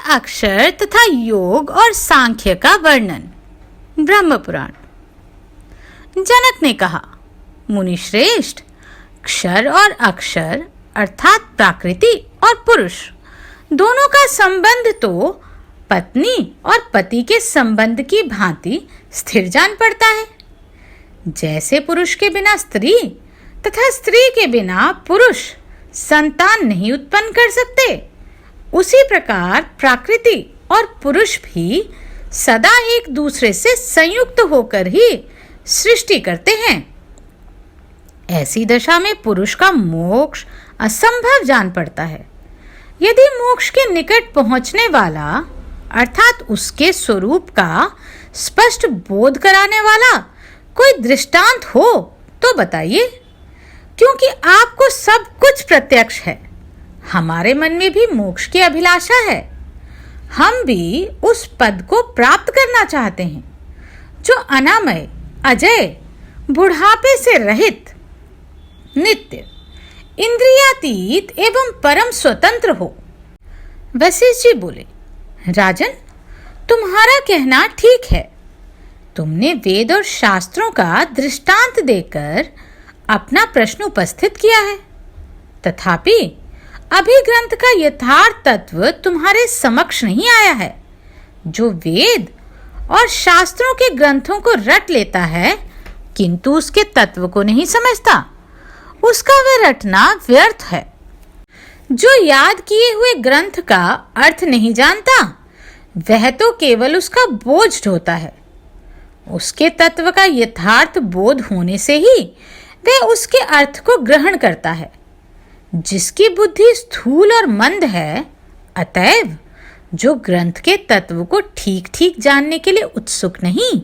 अक्षर तथा योग और सांख्य का वर्णन। ब्रह्म पुराण। जनक ने कहा, मुनि श्रेष्ठ, क्षर और अक्षर अर्थात प्रकृति और पुरुष दोनों का संबंध तो पत्नी और पति के संबंध की भांति स्थिर जान पड़ता है। जैसे पुरुष के बिना स्त्री तथा स्त्री के बिना पुरुष संतान नहीं उत्पन्न कर सकते, उसी प्रकार प्रकृति और पुरुष भी सदा एक दूसरे से संयुक्त होकर ही सृष्टि करते हैं। ऐसी दशा में पुरुष का मोक्ष असंभव जान पड़ता है। यदि मोक्ष के निकट पहुंचने वाला अर्थात उसके स्वरूप का स्पष्ट बोध कराने वाला कोई दृष्टांत हो तो बताइए, क्योंकि आपको सब कुछ प्रत्यक्ष है। हमारे मन में भी मोक्ष की अभिलाषा है। हम भी उस पद को प्राप्त करना चाहते हैं जो अनामय, अजय, बुढ़ापे से रहित, नित्य, इंद्रियातीत एवं परम स्वतंत्र हो। वशिष्ठ जी बोले, राजन, तुम्हारा कहना ठीक है। तुमने वेद और शास्त्रों का दृष्टांत देकर अपना प्रश्न उपस्थित किया है, तथापि अभी ग्रंथ का यथार्थ तत्व तुम्हारे समक्ष नहीं आया है। जो वेद और शास्त्रों के ग्रंथों को रट लेता है किंतु उसके तत्व को नहीं समझता, उसका वह रटना व्यर्थ है। जो याद किए हुए ग्रंथ का अर्थ नहीं जानता, वह तो केवल उसका बोझ ढोता है। उसके तत्व का यथार्थ बोध होने से ही वह उसके अर्थ को ग्रहण करता है। जिसकी बुद्धि स्थूल और मंद है, अतएव जो ग्रंथ के तत्व को ठीक ठीक जानने के लिए उत्सुक नहीं,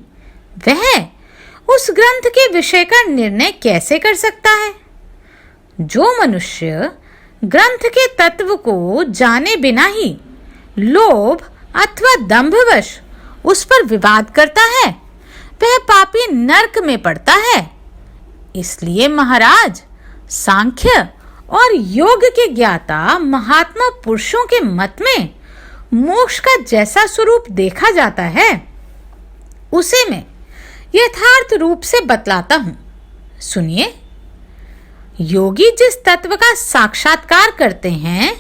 वह उस ग्रंथ के विषय का निर्णय कैसे कर सकता है? जो मनुष्य ग्रंथ के तत्व को जाने बिना ही लोभ अथवा दंभवश उस पर विवाद करता है, वह पापी नरक में पड़ता है। इसलिए महाराज, सांख्य और योग के ज्ञाता महात्मा पुरुषों के मत में मोक्ष का जैसा स्वरूप देखा जाता है, उसे मैं यथार्थ रूप से बतलाता हूं। सुनिए। योगी जिस तत्व का साक्षात्कार करते हैं,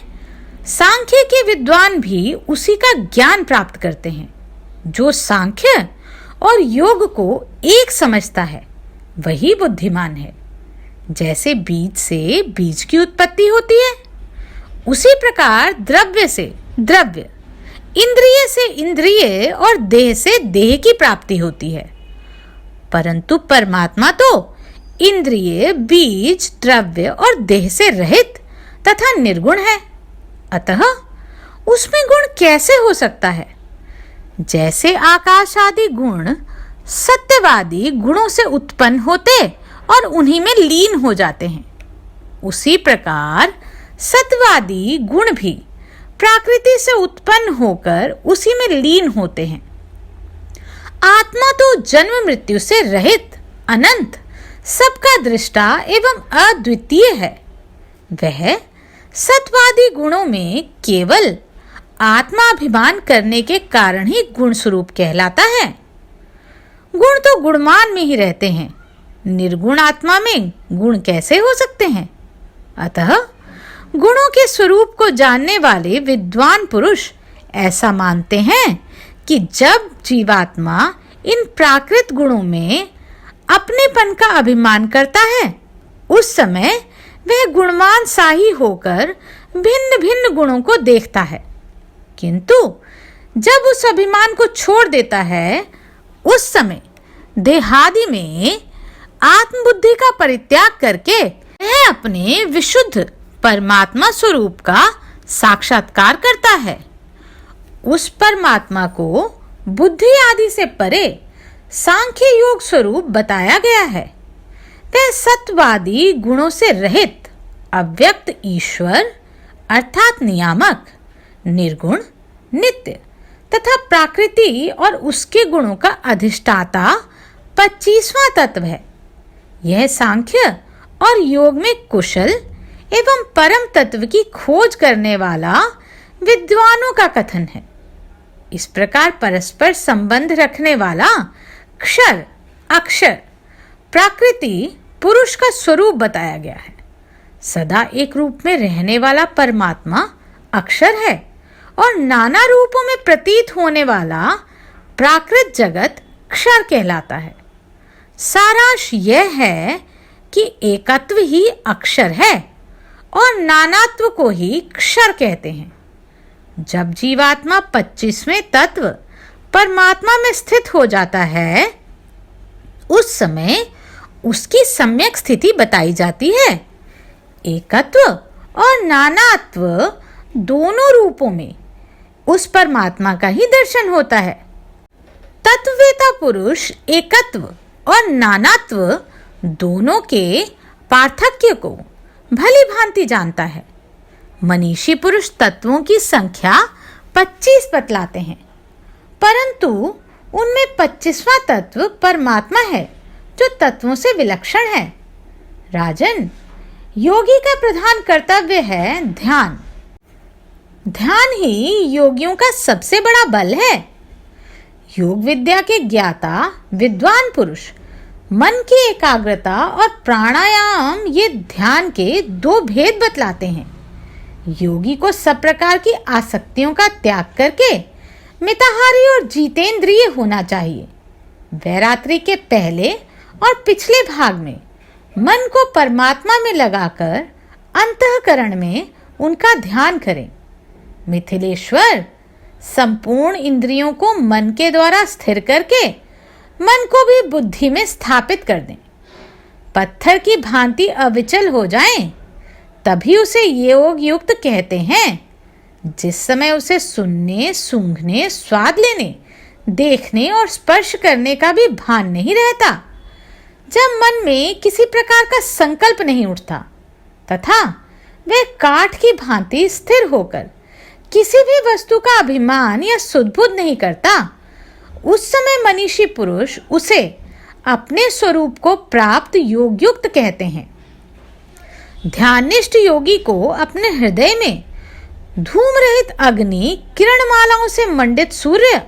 सांख्य के विद्वान भी उसी का ज्ञान प्राप्त करते हैं। जो सांख्य और योग को एक समझता है, वही बुद्धिमान है। जैसे बीज से बीज की उत्पत्ति होती है, उसी प्रकार द्रव्य से द्रव्य, इंद्रिय से इंद्रिय और देह से देह की प्राप्ति होती है। परंतु परमात्मा तो इंद्रिय, बीज, द्रव्य और देह से रहित तथा निर्गुण है। अतः उसमें गुण कैसे हो सकता है? जैसे आकाश आदि गुण सत्यवादी गुणों से उत्पन्न होते और उन्हीं में लीन हो जाते हैं, उसी प्रकार सत्यवादी गुण भी प्रकृति से उत्पन्न होकर उसी में लीन होते हैं। आत्मा तो जन्म मृत्यु से रहित, अनंत, सबका दृष्टा एवं अद्वितीय है। वह सत्वादी गुणों में केवल आत्माभिमान करने के कारण ही गुण स्वरूप कहलाता है। गुण तो गुणमान में ही रहते हैं, निर्गुण आत्मा में गुण कैसे हो सकते हैं? अतः गुणों के स्वरूप को जानने वाले विद्वान पुरुष ऐसा मानते हैं कि जब जीवात्मा इन प्राकृत गुणों में अपनेपन का अभिमान करता है, उस समय वह गुणवान सा ही होकर भिन्न भिन्न गुणों को देखता है। किंतु जब उस अभिमान को छोड़ देता है, उस समय देहादि में आत्मबुद्धि का परित्याग करके वह अपने विशुद्ध परमात्मा स्वरूप का साक्षात्कार करता है। उस परमात्मा को बुद्धि आदि से परे सांख्य योग स्वरूप बताया गया है। वह सत्वादी गुणों से रहित अव्यक्त ईश्वर अर्थात नियामक, निर्गुण, नित्य तथा प्रकृति और उसके गुणों का अधिष्ठाता 25वां तत्व है। यह सांख्य और योग में कुशल एवं परम तत्व की खोज करने वाला विद्वानों का कथन है। इस प्रकार परस्पर संबंध रखने वाला क्षर, अक्षर, प्रकृति, पुरुष का स्वरूप बताया गया है। सदा एक रूप में रहने वाला परमात्मा अक्षर है और नाना रूपों में प्रतीत होने वाला प्राकृत जगत क्षर कहलाता है। सारांश यह है कि एकत्व ही अक्षर है और नानात्व को ही क्षर कहते हैं। जब जीवात्मा 25वें तत्व परमात्मा में स्थित हो जाता है, उस समय उसकी सम्यक स्थिति बताई जाती है। एकत्व और नानात्व दोनों रूपों में उस परमात्मा का ही दर्शन होता है। तत्ववेता पुरुष एकत्व और नानात्व दोनों के पार्थक्य को भली भांति जानता है। मनीषी पुरुष तत्वों की संख्या 25 बतलाते हैं, परंतु उनमें 25वां तत्व परमात्मा है जो तत्वों से विलक्षण है। राजन, योगी का प्रधान कर्तव्य है ध्यान। ध्यान ही योगियों का सबसे बड़ा बल है। योग विद्या के ज्ञाता विद्वान पुरुष मन की एकाग्रता और प्राणायाम ये ध्यान के 2 भेद बतलाते हैं। योगी को सब प्रकार की आसक्तियों का त्याग करके मिताहारी और जितेंद्रिय होना चाहिए। वैरात्रि के पहले और पिछले भाग में मन को परमात्मा में लगाकर अंतःकरण में उनका ध्यान करें। मिथिलेश्वर, संपूर्ण इंद्रियों को मन के द्वारा स्थिर करके मन को भी बुद्धि में स्थापित कर दें। पत्थर की भांति अविचल हो जाएं, तभी उसे योग युक्त कहते हैं। जिस समय उसे सुनने, सूंघने, स्वाद लेने, देखने और स्पर्श करने का भी भान नहीं रहता, जब मन में किसी प्रकार का संकल्प नहीं उठता तथा वह काठ की भांति स्थिर होकर किसी भी वस्तु का अभिमान या सुध-बुध नहीं करता, उस समय मनीषी पुरुष उसे अपने स्वरूप को प्राप्त योगयुक्त कहते हैं। ध्याननिष्ठ योगी को अपने हृदय में धूम रहित अग्नि, किरणमालाओं से मंडित सूर्य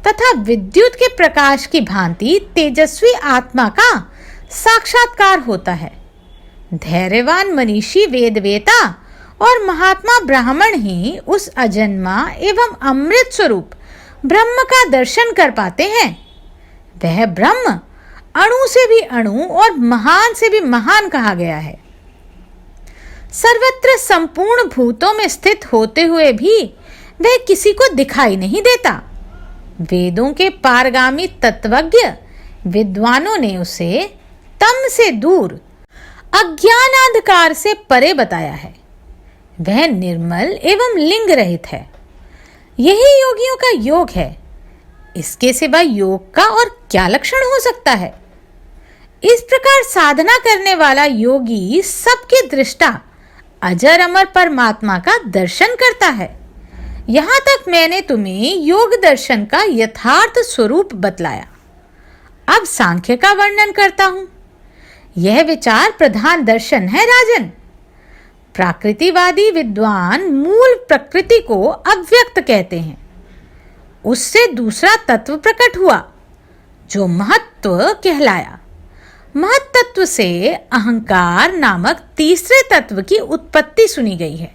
तथा विद्युत के प्रकाश की भांति तेजस्वी आत्मा का साक्षात्कार होता है। धैर्यवान मनीषी वेदवेता और महात्मा ब्राह्मण ही उस अजन्मा एवं अमृत स्वरूप ब्रह्म का दर्शन कर पाते हैं। वह ब्रह्म अणु से भी अणु और महान से भी महान कहा गया है। सर्वत्र संपूर्ण भूतों में स्थित होते हुए भी वह किसी को दिखाई नहीं देता। वेदों के पारगामी तत्वज्ञ विद्वानों ने उसे तम से दूर, अज्ञान अंधकार से परे बताया है। वह निर्मल एवं लिंग रहित है। यही योगियों का योग है। इसके सिवा योग का और क्या लक्षण हो सकता है? इस प्रकार साधना करने वाला योगी सबके दृष्टा अजर अमर परमात्मा का दर्शन करता है। यहाँ तक मैंने तुम्हें योग दर्शन का यथार्थ स्वरूप बतलाया। अब सांख्य का वर्णन करता हूं। यह विचार प्रधान दर्शन है राजन। प्राकृतिवादी विद्वान मूल प्रकृति को अव्यक्त कहते हैं। उससे दूसरा तत्व प्रकट हुआ जो महत्व कहलाया। महत्त्व से अहंकार नामक तीसरे तत्व की उत्पत्ति सुनी गई है।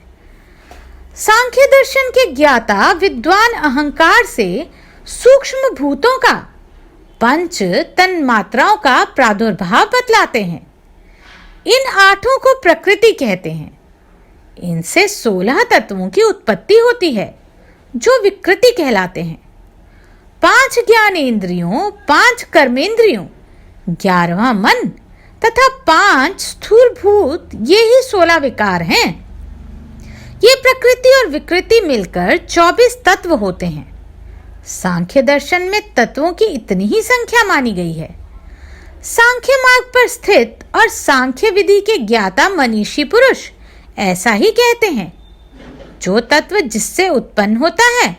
सांख्य दर्शन के ज्ञाता विद्वान अहंकार से सूक्ष्म भूतों का, पंच तन्मात्राओं का प्रादुर्भाव बतलाते हैं। इन 8 को प्रकृति कहते हैं। इनसे 16 तत्वों की उत्पत्ति होती है जो विकृति कहलाते हैं। 5 ज्ञानेंद्रियों, 5 कर्मेंद्रियों, 11वां मन तथा 5 स्थूल भूत, ये ही 16 विकार हैं। ये प्रकृति और विकृति मिलकर 24 तत्व होते हैं। सांख्य दर्शन में तत्वों की इतनी ही संख्या मानी गई है। सांख्य मार्ग पर स्थित और सांख्य विधि के ज्ञाता मनीषी पुरुष ऐसा ही कहते हैं। जो तत्व जिससे उत्पन्न होता है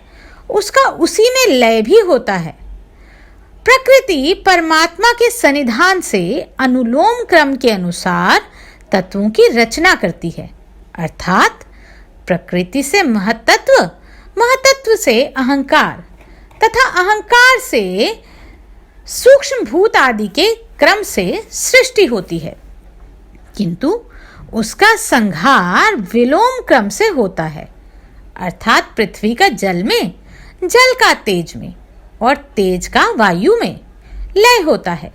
उसका उसी में लय भी होता है। प्रकृति परमात्मा के सन्निधान से अनुलोम क्रम के अनुसार तत्वों की रचना करती है। अर्थात प्रकृति से महत्त्व, महत्त्व से अहंकार, तथा अहंकार से सूक्ष्म भूत आदि के क्रम से सृष्टि होती है, किंतु उसका संहार विलोम क्रम से होता है, अर्थात पृथ्वी का जल में, जल का तेज में और तेज का वायु में लय होता है।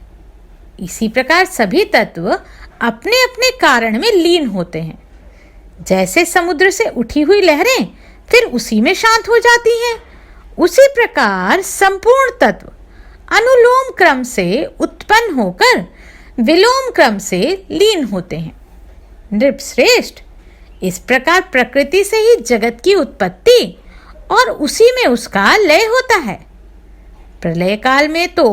इसी प्रकार सभी तत्व अपने अपने कारण में लीन होते हैं। जैसे समुद्र से उठी हुई लहरें फिर उसी में शांत हो जाती हैं, उसी प्रकार संपूर्ण तत्व अनुलोम क्रम से उत्पन्न होकर विलोम क्रम से लीन होते हैं। नृपश्रेष्ठ, इस प्रकार प्रकृति से ही जगत की उत्पत्ति और उसी में उसका लय होता है। प्रलय काल में तो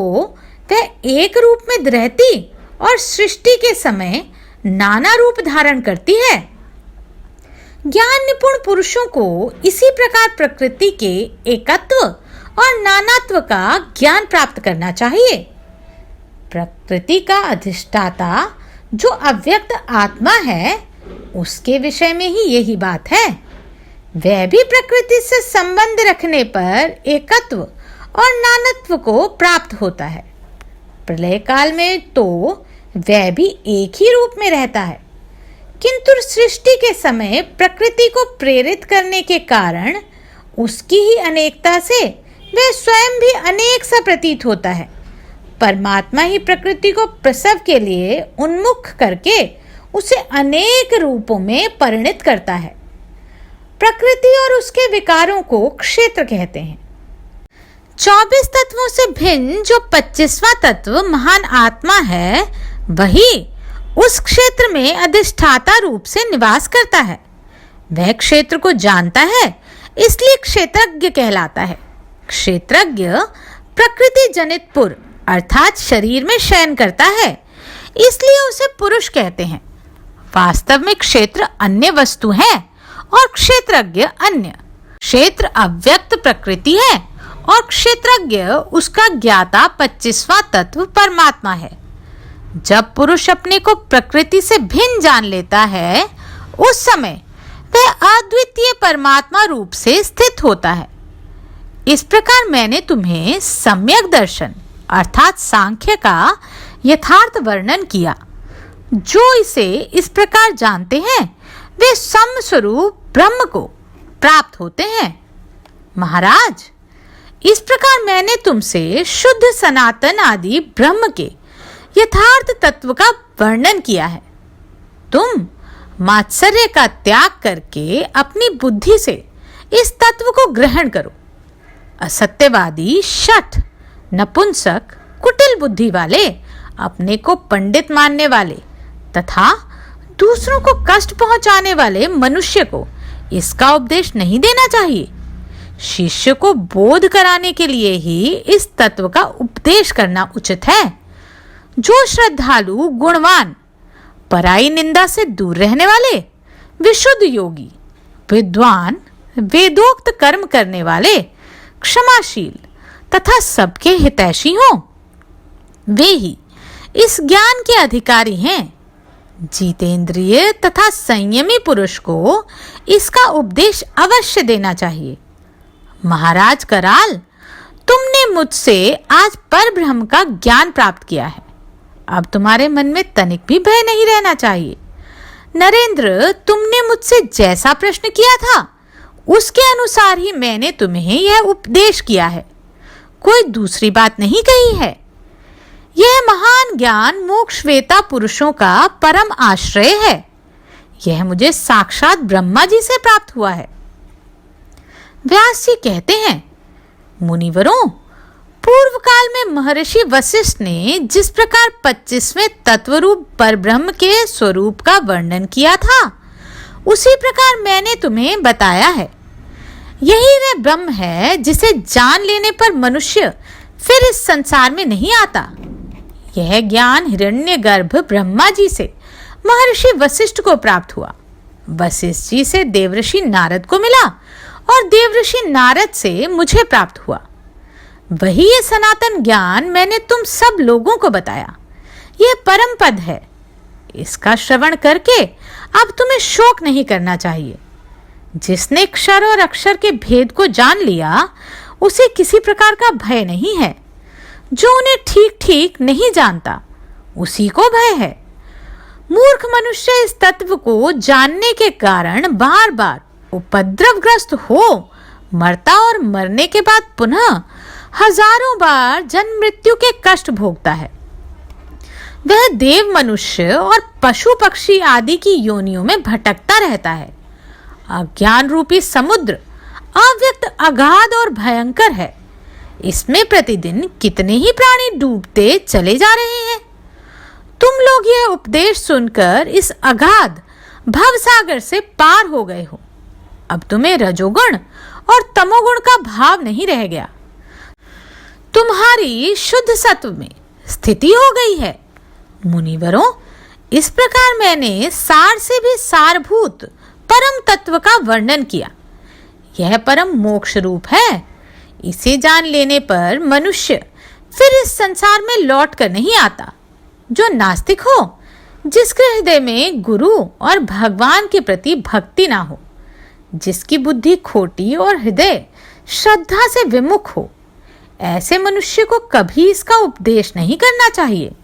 वह एक रूप में रहती और सृष्टि के समय नाना रूप धारण करती है। ज्ञान निपुण पुरुषों को इसी प्रकार प्रकृति के एकत्व और नानात्व का ज्ञान प्राप्त करना चाहिए। प्रकृति का अधिष्ठाता जो अव्यक्त आत्मा है, उसके विषय में ही यही बात है। वह भी प्रकृति से संबंध रखने पर एकत्व और नानत्व को प्राप्त होता है। प्रलय काल में तो वह भी एक ही रूप में रहता है, किंतु सृष्टि के समय प्रकृति को प्रेरित करने के कारण उसकी ही अनेकता से वह स्वयं भी अनेक सा प्रतीत होता है। परमात्मा ही प्रकृति को प्रसव के लिए उन्मुख करके उसे अनेक रूपों में परिणित करता है। प्रकृति और उसके विकारों को क्षेत्र कहते हैं। 24 तत्वों से भिन्न जो 25वां तत्व महान आत्मा है, वही उस क्षेत्र में अधिष्ठाता रूप से निवास करता है। वह क्षेत्र को जानता है, इसलिए क्षेत्रज्ञ कहलाता है। क्षेत्रज्ञ प्रकृति जनित पुर अर्थात शरीर में शयन करता है, इसलिए उसे पुरुष कहते हैं। वास्तव में क्षेत्र अन्य वस्तु है और क्षेत्रज्ञ अन्य। क्षेत्र अव्यक्त प्रकृति है और क्षेत्रज्ञ उसका ज्ञाता 25वां तत्व परमात्मा है। जब पुरुष अपने को प्रकृति से भिन्न जान लेता है, उस समय वह अद्वितीय परमात्मा रूप से स्थित होता है। इस प्रकार मैंने तुम्हें सम्यक दर्शन अर्थात सांख्य का यथार्थ वर्णन किया। जो इसे इस प्रकार जानते हैं, वे सम स्वरूप ब्रह्म को प्राप्त होते हैं। महाराज, इस प्रकार मैंने तुमसे शुद्ध सनातन आदि ब्रह्म के यथार्थ तत्व का वर्णन किया है। तुम मात्सर्य का त्याग करके अपनी बुद्धि से इस तत्व को ग्रहण करो। असत्यवादी, शठ, नपुंसक, कुटिल बुद्धि वाले, अपने को पंडित मानने वाले तथा दूसरों को कष्ट पहुंचाने वाले मनुष्य को इसका उपदेश नहीं देना चाहिए। शिष्य को बोध कराने के लिए ही इस तत्व का उपदेश करना उचित है। जो श्रद्धालु, गुणवान, पराई निंदा से दूर रहने वाले, विशुद्ध योगी, विद्वान, वेदोक्त कर्म करने वाले, क्षमाशील तथा सबके हितैषी हों, वे ही इस ज्ञान के अधिकारी हैं। जितेंद्रिय तथा संयमी पुरुष को इसका उपदेश अवश्य देना चाहिए। महाराज कराल, तुमने मुझसे आज परब्रह्म का ज्ञान प्राप्त किया है। अब तुम्हारे मन में तनिक भी भय नहीं रहना चाहिए। नरेंद्र, तुमने मुझसे जैसा प्रश्न किया था, उसके अनुसार ही मैंने तुम्हें यह उपदेश किया है। कोई दूसरी बात नहीं कही है। यह महान ज्ञान मोक्षवेता पुरुषों का परम आश्रय है। यह मुझे साक्षात ब्रह्मा जी से प्राप्त हुआ है। व्यास जी कहते हैं, मुनिवरों, पूर्व काल में महर्षि वशिष्ठ ने जिस प्रकार 25वें तत्वरूप परब्रह्म के स्वरूप का वर्णन किया था, उसी प्रकार मैंने तुम्हें बताया है। यही वह ब्रह्म है जिसे जान लेने पर मनुष्य फिर इस संसार में नहीं आता। यह ज्ञान हिरण्यगर्भ ब्रह्मा जी से महर्षि वशिष्ठ को प्राप्त हुआ। वशिष्ठ जी से देवर्षि नारद को मिला और देवर्षि नारद से मुझे प्राप्त हुआ। वही ये सनातन ज्ञान मैंने तुम सब लोगों को बताया। यह परम पद है। इसका श्रवण करके अब तुम्हें शोक नहीं करना चाहिए। जिसने क्षर और अक्षर के भेद को जान लिया, उसे किसी प्रकार का भय नहीं है। जो उन्हें ठीक ठीक नहीं जानता उसी को भय है। मूर्ख मनुष्य इस तत्व को जानने के कारण बार बार उपद्रवग्रस्त हो मरता और मरने के बाद पुनः हजारों बार जन्म मृत्यु के कष्ट भोगता है। वह देव मनुष्य और पशु पक्षी आदि की योनियों में भटकता रहता है। अज्ञान रूपी समुद्र अव्यक्त अगाध और भयंकर है। इसमें प्रतिदिन कितने ही प्राणी डूबते चले जा रहे हैं। तुम लोग यह उपदेश सुनकर इस अगाध भवसागर से पार हो गए हो। अब तुम्हें रजोगुण और तमोगुण का भाव नहीं रह गया। तुम्हारी शुद्ध सत्व में स्थिति हो गई है। मुनिवरों, इस प्रकार मैंने सार से भी सारभूत परम तत्व का वर्णन किया। यह परम मोक्ष रूप है। इसे जान लेने पर मनुष्य फिर इस संसार में लौट कर नहीं आता। जो नास्तिक हो, जिसके हृदय में गुरु और भगवान के प्रति भक्ति ना हो, जिसकी बुद्धि खोटी और हृदय श्रद्धा से विमुख हो, ऐसे मनुष्य को कभी इसका उपदेश नहीं करना चाहिए।